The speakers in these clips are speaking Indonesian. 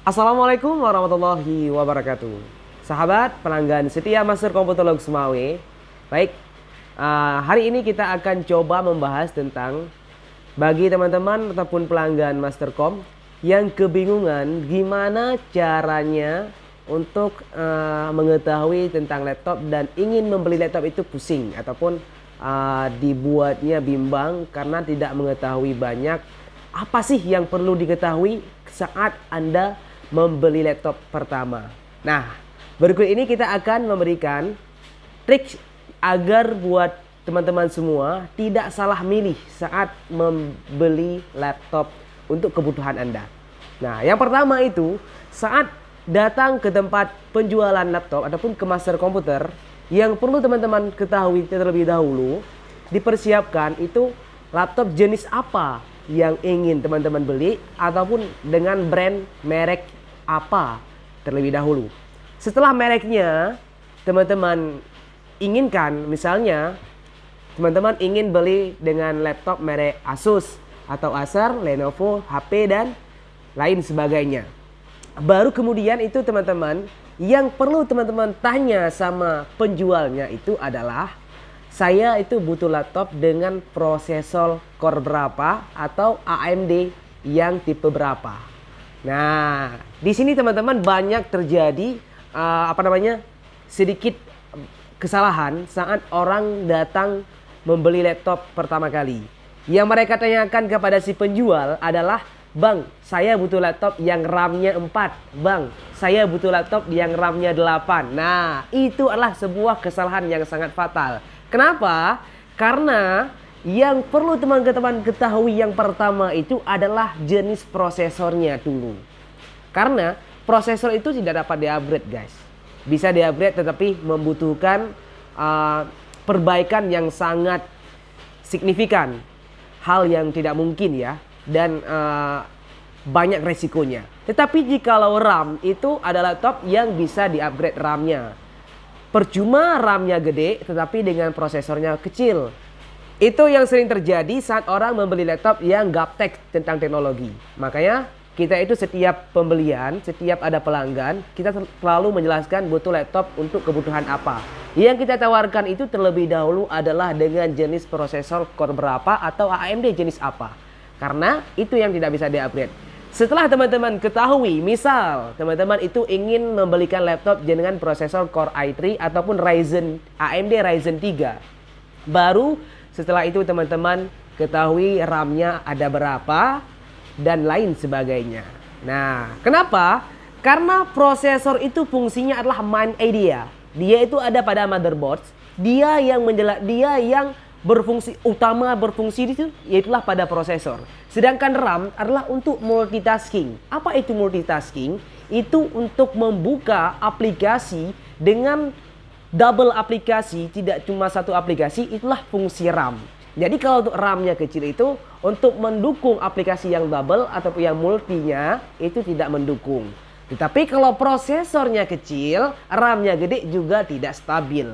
Assalamualaikum warahmatullahi wabarakatuh. Sahabat pelanggan setia Master Komputolog Semawe. Baik, hari ini kita akan coba membahas tentang bagi teman-teman ataupun pelanggan Mastercom yang kebingungan gimana caranya untuk mengetahui tentang laptop dan ingin membeli laptop itu pusing ataupun dibuatnya bimbang karena tidak mengetahui banyak apa sih yang perlu diketahui saat Anda membeli laptop pertama. Nah, berikut ini kita akan memberikan trik agar buat teman-teman semua tidak salah milih saat membeli laptop untuk kebutuhan Anda. Nah, yang pertama itu saat datang ke tempat penjualan laptop ataupun ke master komputer, yang perlu teman-teman ketahui terlebih dahulu, dipersiapkan itu laptop jenis apa yang ingin teman-teman beli ataupun dengan brand merek apa terlebih dahulu. Setelah mereknya teman-teman inginkan, misalnya teman-teman ingin beli dengan laptop merek Asus atau Acer, Lenovo, HP dan lain sebagainya. Baru kemudian itu teman-teman yang perlu teman-teman tanya sama penjualnya itu adalah, saya itu butuh laptop dengan prosesor core berapa atau AMD yang tipe berapa. Nah, di sini teman-teman banyak terjadi sedikit kesalahan saat orang datang membeli laptop pertama kali. Yang mereka tanyakan kepada si penjual adalah, "Bang, saya butuh laptop yang RAM-nya 4. Bang, saya butuh laptop yang RAM-nya 8. Nah, itu adalah sebuah kesalahan yang sangat fatal. Kenapa? Karena yang perlu teman-teman ketahui yang pertama itu adalah jenis prosesornya dulu. Karena prosesor itu tidak dapat di-upgrade, guys. Bisa di-upgrade tetapi membutuhkan perbaikan yang sangat signifikan. Hal yang tidak mungkin ya, dan banyak resikonya. Tetapi jikalau RAM itu ada laptop yang bisa di-upgrade RAM-nya. Percuma RAM-nya gede tetapi dengan prosesornya kecil. Itu yang sering terjadi saat orang membeli laptop yang gaptek tentang teknologi. Makanya kita itu setiap pembelian, setiap ada pelanggan, kita selalu menjelaskan butuh laptop untuk kebutuhan apa. Yang kita tawarkan itu terlebih dahulu adalah dengan jenis prosesor core berapa atau AMD jenis apa. Karena itu yang tidak bisa di-upgrade. Setelah teman-teman ketahui, misal teman-teman itu ingin membelikan laptop dengan prosesor Core i3 ataupun AMD Ryzen 3. Baru setelah itu teman-teman ketahui RAM-nya ada berapa dan lain sebagainya. Nah, kenapa? Karena prosesor itu fungsinya adalah main area. Dia itu ada pada motherboard. Dia yang berfungsi itu yaitulah pada prosesor. Sedangkan RAM adalah untuk multitasking. Apa itu multitasking? Itu untuk membuka aplikasi dengan double aplikasi, tidak cuma satu aplikasi, itulah fungsi RAM. Jadi kalau untuk RAM-nya kecil itu untuk mendukung aplikasi yang double ataupun yang multinya itu tidak mendukung. Tetapi kalau prosesornya kecil, RAM-nya gede juga tidak stabil.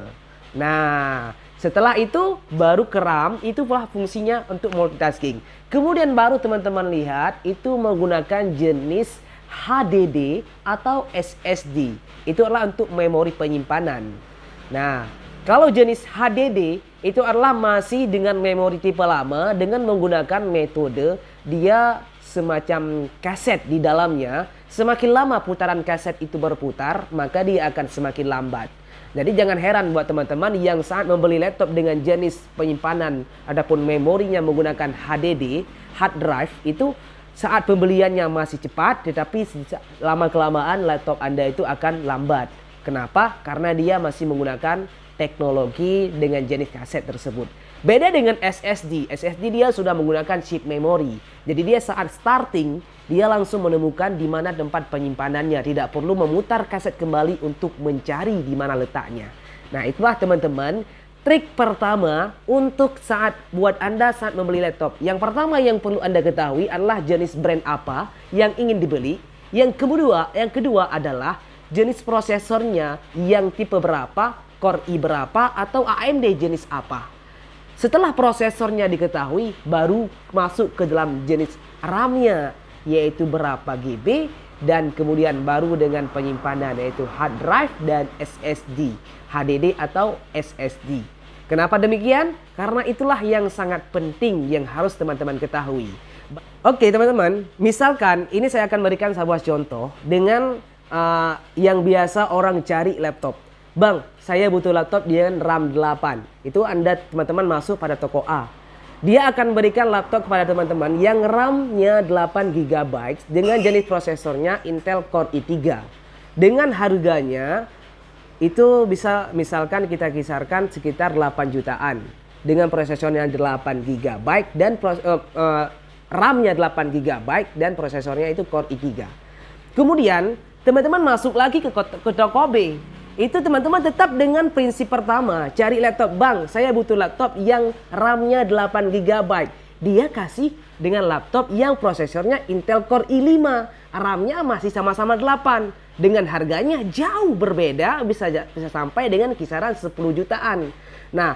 Nah, setelah itu baru ke RAM, itu pula fungsinya untuk multitasking. Kemudian baru teman-teman lihat itu menggunakan jenis HDD atau SSD. Itu adalah untuk memori penyimpanan. Nah, kalau jenis HDD itu adalah masih dengan memori tipe lama dengan menggunakan metode dia semacam kaset di dalamnya. Semakin lama putaran kaset itu berputar, maka dia akan semakin lambat. Jadi jangan heran buat teman-teman yang saat membeli laptop dengan jenis penyimpanan adapun memorinya menggunakan HDD, hard drive, itu saat pembeliannya masih cepat, tetapi lama-kelamaan laptop Anda itu akan lambat. Kenapa? Karena dia masih menggunakan teknologi dengan jenis kaset tersebut. Beda dengan SSD. SSD dia sudah menggunakan chip memori. Jadi dia saat starting, dia langsung menemukan di mana tempat penyimpanannya. Tidak perlu memutar kaset kembali untuk mencari di mana letaknya. Nah, itulah teman-teman trik pertama untuk buat Anda saat membeli laptop. Yang pertama yang perlu Anda ketahui adalah jenis brand apa yang ingin dibeli. Yang kedua adalah jenis prosesornya yang tipe berapa, Core i berapa atau AMD jenis apa. Setelah prosesornya diketahui, baru masuk ke dalam jenis RAM-nya, yaitu berapa GB dan kemudian baru dengan penyimpanan yaitu hard drive dan SSD, HDD atau SSD. Kenapa demikian? Karena itulah yang sangat penting yang harus teman-teman ketahui. Oke teman-teman, misalkan ini saya akan berikan sebuah contoh dengan yang biasa orang cari laptop. Bang, saya butuh laptop dengan RAM 8. Itu Anda teman-teman masuk pada toko A. Dia akan berikan laptop kepada teman-teman yang RAM-nya 8 GB dengan jenis prosesornya Intel Core i3. Dengan harganya itu bisa misalkan kita kisarkan sekitar 8 jutaan. Dengan prosesornya 8 GB dan RAM-nya 8 GB dan prosesornya itu Core i3. Kemudian teman-teman masuk lagi ke toko B. Itu teman-teman tetap dengan prinsip pertama, cari laptop. Bang, saya butuh laptop yang RAM-nya 8 GB. Dia kasih dengan laptop yang prosesornya Intel Core i5. RAM-nya masih sama-sama 8. Dengan harganya jauh berbeda, bisa sampai dengan kisaran 10 jutaan. Nah,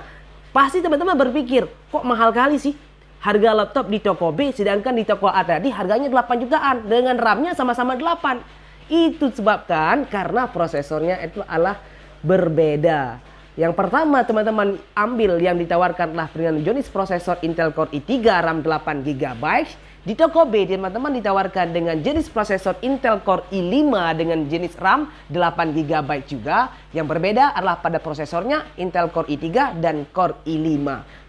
pasti teman-teman berpikir, kok mahal kali sih harga laptop di toko B, sedangkan di toko A tadi harganya 8 jutaan. Dengan RAM-nya sama-sama 8. Itu sebabkan karena prosesornya itu adalah berbeda. Yang pertama teman-teman ambil yang ditawarkan adalah dengan jenis prosesor Intel Core i3 RAM 8 GB. Di toko B teman-teman ditawarkan dengan jenis prosesor Intel Core i5 dengan jenis RAM 8 GB juga. Yang berbeda adalah pada prosesornya Intel Core i3 dan Core i5.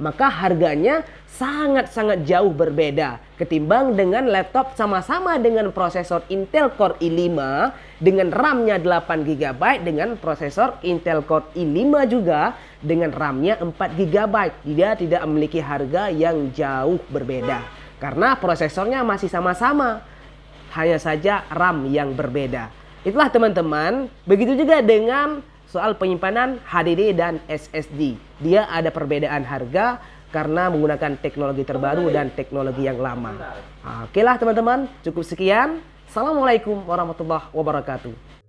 Maka harganya sangat-sangat jauh berbeda ketimbang dengan laptop sama-sama dengan prosesor Intel Core i5 dengan RAM-nya 8 GB dengan prosesor Intel Core i5 juga dengan RAM-nya 4 GB. Dia tidak memiliki harga yang jauh berbeda karena prosesornya masih sama-sama, hanya saja RAM yang berbeda. Itulah teman-teman. Begitu juga dengan soal penyimpanan HDD dan SSD. Dia ada perbedaan harga karena menggunakan teknologi terbaru dan teknologi yang lama. Oke lah teman-teman, cukup sekian. Assalamualaikum warahmatullahi wabarakatuh.